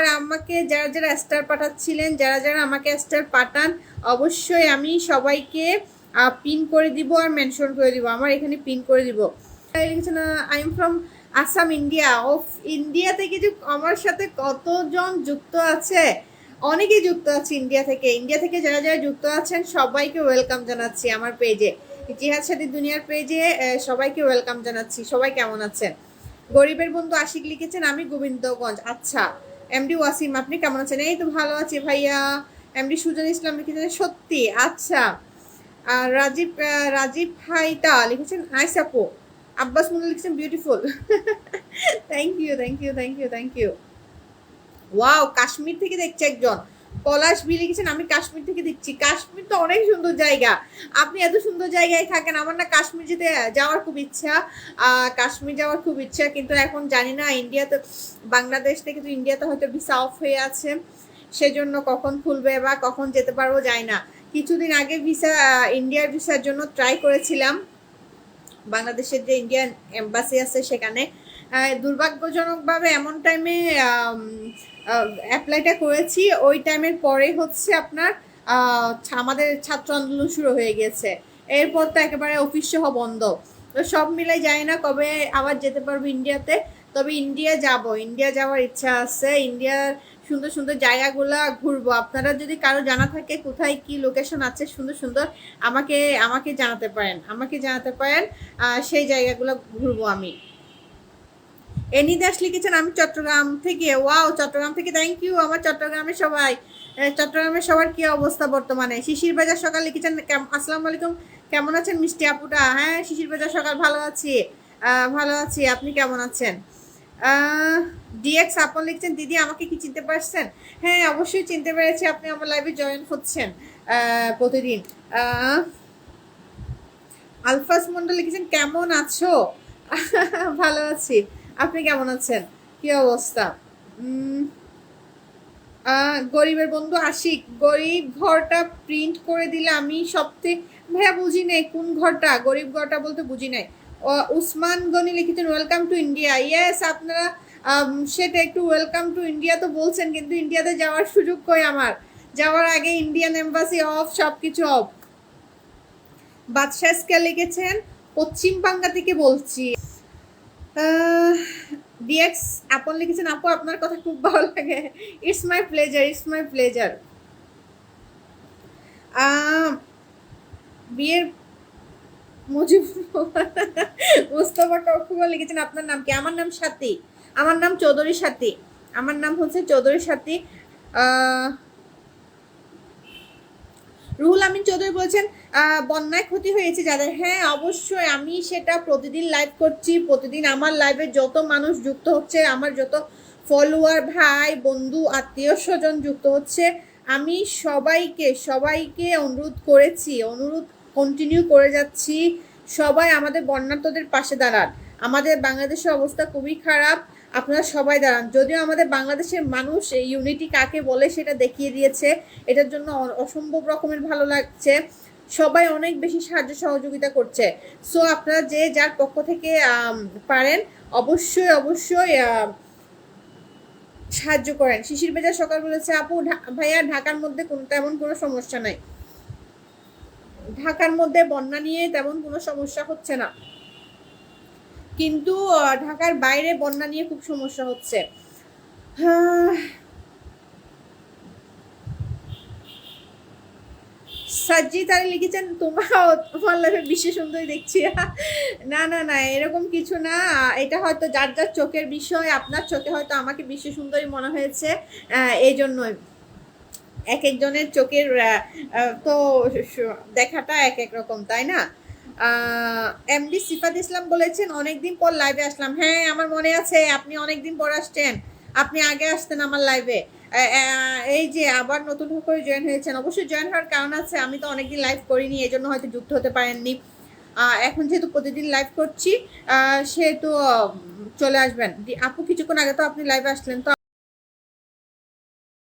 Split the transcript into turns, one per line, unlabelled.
আর আমাকে যারা যারা স্টার পাঠাচ্ছিলেন, যারা যারা আমাকে স্টার পাঠান, অবশ্যই আমি সবাইকে পিন করে দিব আর মেনশন করে দিব, আমার এখানে পিন করে দিব। লিখেছেন I am from Assam India. Of India থেকে যে আমার সাথে কতজন যুক্ত আছে, অনেকেই যুক্ত আছে ইন্ডিয়া থেকে। ইন্ডিয়া থেকে যারা যারা যুক্ত আছেন সবাইকে ওয়েলকাম জানাচ্ছি আমার পেজে, জিহাদ সাথী দুনিয়ার পেজে। সবাইকে ওয়েলকাম জানাচ্ছি। সবাই কেমন আছেন? গরিবের বন্ধু আশিক লিখেছেন আমি গোবিন্দগঞ্জ। আচ্ছা, এমডি ওয়াসিম আপনি কেমন আছেন? এই তো ভালো আছি ভাইয়া। এমডি সুজন ইসলাম লিখেছেন সত্যি। আচ্ছা, আর রাজীব রাজীব হাইতা লিখেছেন নাইস আপু। আব্বাস মুন্না লিখেছেন beautiful. Thank you thank you thank you thank you. Wow, Kashmir থেকে দেখছে একজন। পলাশ বি লিখেছেন আমি কাশ্মীর থেকে দেখছি। কাশ্মীর তো অনেক সুন্দর জায়গা, আপনি এত সুন্দর জায়গায় থাকেন। আমার না কাশ্মীর যেতে যাওয়ার খুব ইচ্ছা, কাশ্মীর যাওয়ার খুব ইচ্ছা, কিন্তু এখন জানি না ইন্ডিয়াতে, বাংলাদেশ থেকে তো ইন্ডিয়াতে হয়তো ভিসা অফ হয়ে আছে, সেজন্য কখন খুলবে বা কখন যেতে পারবো যায় না। কিছুদিন আগে ভিসা, ইন্ডিয়ার ভিসার জন্য ট্রাই করেছিলাম, বাংলাদেশের যে ইন্ডিয়ান এম্বাসি আছে সেখানে। দুর্ভাগ্যজনকভাবে এমন টাইমে অ্যাপ্লাইটা করেছি, ওই টাইমের পরে হচ্ছে আপনার আমাদের ছাত্র আন্দোলন শুরু হয়ে গেছে। এরপর তো একেবারে অফিস সহ বন্ধ। তো সব মিলাই যায় না কবে আবার যেতে পারবো ইন্ডিয়াতে। তবে ইন্ডিয়া যাব, ইন্ডিয়া যাওয়ার ইচ্ছা আছে। ইন্ডিয়ার সুন্দর সুন্দর জায়গাগুলো ঘুরবো। আপনারা যদি কারো জানা থাকে কোথায় কি লোকেশন আছে সুন্দর সুন্দর, আমাকে আমাকে জানাতে পারেন, আমাকে জানাতে পারেন, সেই জায়গাগুলো ঘুরবো আমি। এনি দাস লিখেছেন আমি চট্টগ্রাম থেকে। ওয়াও, চট্টগ্রাম থেকে, থ্যাংক ইউ। আমার চট্টগ্রামের সবাই, চট্টগ্রামের সবার কি অবস্থা বর্তমানে? শিশির বাজার সকাল লিখেছেন আসসালামু আলাইকুম, কেমন আছেন মিষ্টি আপুটা? হ্যাঁ শিশির বাজার সকাল, ভালো আছি, ভালো আছি। আপনি কেমন আছেন? ডিএক্স আপন লিখছেন দিদি আমাকে কি চিনতে পারছেন? হ্যাঁ অবশ্যই চিনতে পেরেছি, আপনি আমার লাইভে জয়েন হচ্ছেন প্রতিদিন। আলফাজ মন্ডল লিখেছেন কেমন আছো? ভালো আছি, আপনি কেমন আছেন? কি অবস্থা? গরিবের বন্ধু আশিক, গরিব ঘরটা প্রিন্ট করে দিলে আমি সবথেকে, ভাইয়া বুঝি নাই কোন ঘরটা, গরিব ঘরটা বলতে বুঝি নাই। উসমান গনি লিখেছেন ওয়েলকাম টু ইন্ডিয়া। ইয়েস, আপনারা সেটা একটু ওয়েলকাম টু ইন্ডিয়া তো বলছেন, কিন্তু ইন্ডিয়াতে যাওয়ার সুযোগ কই আমার? যাওয়ার আগে ইন্ডিয়ান এম্বাসি অফ, সব কিছু অফ। বাদশাহ লিখেছেন পশ্চিম বাংলা থেকে বলছি। ডিএক্স আপন লিখেছেন আপু আপনার কথা খুব ভালো লাগে। It's my pleasure, it's my pleasure. বিয়ের মুস্তফা কখুয়া লিখেছেন আপনার নাম কি? আমার নাম সাথী, আমার নাম চৌধুরী সাথী, আমার নাম হচ্ছে চৌধুরী সাথী। রুহুল আমিন চৌধুরী বলছেন বন্যায় ক্ষতি হয়েছে যাদের। হ্যাঁ অবশ্যই, আমি সেটা প্রতিদিন লাইভ করছি, প্রতিদিন আমার লাইভে যত মানুষ যুক্ত হচ্ছে, আমার যত ফলোয়ার ভাই বন্ধু আত্মীয় স্বজন যুক্ত হচ্ছে, আমি সবাইকে সবাইকে অনুরোধ করেছি, অনুরোধ কন্টিনিউ করে যাচ্ছি, সবাই আমাদের বন্যার্তদের পাশে দাঁড়ান। আমাদের বাংলাদেশের অবস্থা খুবই খারাপ, আপনারা সবাই দাঁড়ান। যদিও আমাদের বাংলাদেশের মানুষ এই ইউনিটি কাকে বলে সেটা দেখিয়ে দিয়েছে, এটার জন্য অসম্ভব রকমের ভালো লাগছে। সবাই অনেক বেশি সাহায্য সহযোগিতা করছে। সো আপনারা যে যার পক্ষ থেকে পারেন অবশ্যই অবশ্যই সাহায্য করেন। শিশির বেজার সকাল বলেছে আপু ভাইয়া ঢাকার মধ্যে তেমন কোনো সমস্যা নাই, ঢাকার মধ্যে বন্যা নিয়ে তেমন কোনো সমস্যা হচ্ছে না, কিন্তু ঢাকার বাইরে বন্যা নিয়ে খুব সমস্যা হচ্ছে। সাজ্জিদ আলী লিখেছেন তোমার লাইফে বিশ্ব সুন্দরী দেখছি। না না না, এরকম কিছু না, এটা হয়তো যার যার চোখের বিষয়। আপনার চোখে হয়তো আমাকে বিশ্ব সুন্দরী মনে হয়েছে, এই জন্যই। এক একজনের চোখের তো দেখাটা এক এক রকম, তাই না? এমডি সিফাত ইসলাম বলেছেন অনেকদিন পর লাইভে আসলাম। হ্যাঁ আমার মনে আছে, আপনি অনেকদিন পর আসছেন, আপনি আগে আসতেন আমার লাইভে। এই যে আবার নতুন করে জয়েন হয়েছেন, অবশ্যই জয়েন হওয়ার কারণ আছে, আমি তো অনেকদিন লাইভ করিনি, এই জন্য হয়তো যুক্ত হতে পারেননি। এখন যেহেতু প্রতিদিন লাইভ করছি সেহেতু চলে আসবেন। আপু কিছুক্ষণ আগে তো আপনি লাইভে আসলেন, তো